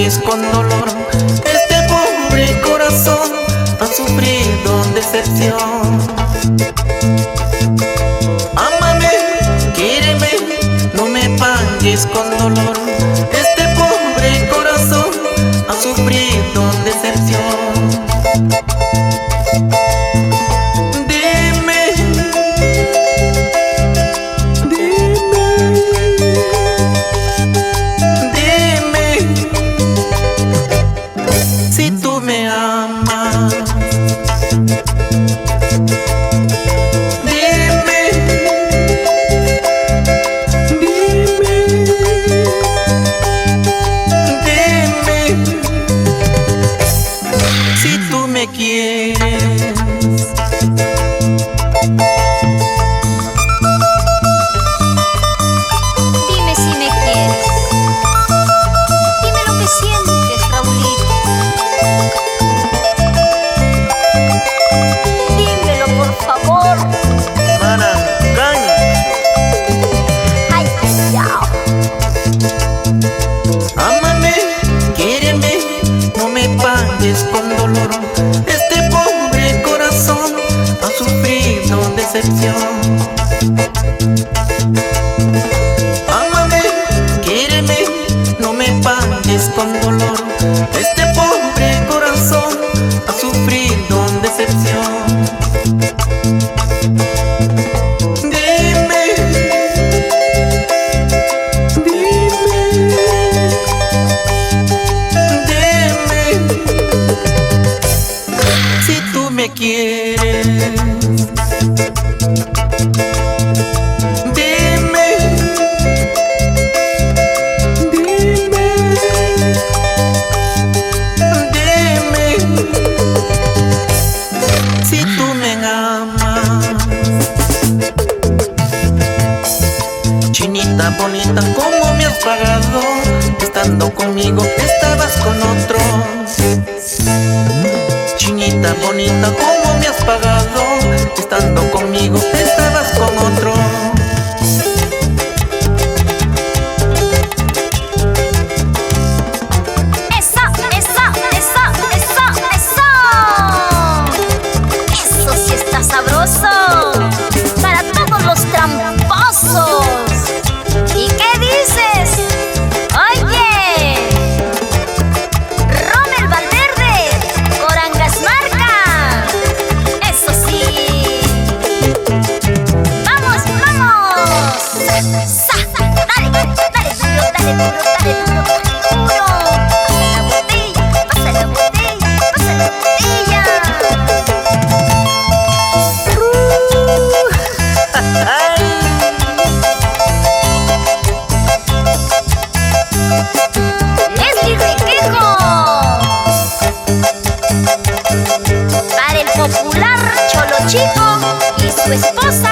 pagues con dolor. Este pobre corazón ha sufrido decepción. Ámame, quiéreme, no me pagues con dolor. Este pobre corazón ha sufrido decepción. Si tú me amas, dime, si tú me quieres. Dime si me quieres. Dime lo que sientes, Raulito. Dímelo, por favor. Maracaña. Ay, callao. Ámame, quiéreme, no me pagues con dolor. Este pobre corazón ha sufrido decepción. Ámame, quiéreme, no me pagues con dolor. Este pobre corazón ha sufrido decepción. Dime, si tú me quieres. Dime, si tú me amas. Chinita bonita, ¿cómo me has pagado? Estando conmigo estabas con otro. Chinita bonita, ¿cómo me has pagado? Estando conmigo estabas con otro. Eso, eso, eso, eso, eso. Eso sí está sabroso. Para todos los tramposos. ¿Y qué dices? Oye, Rommel Valverde, Corangas Marca. Eso sí. Vamos, vamos. Sa, dale, dale duro, dale duro, dale duro. Duro. Pasa la botella, pasa la botella, pasa la botella. Leslie Requejo. Para el popular Cholo Chico y su esposa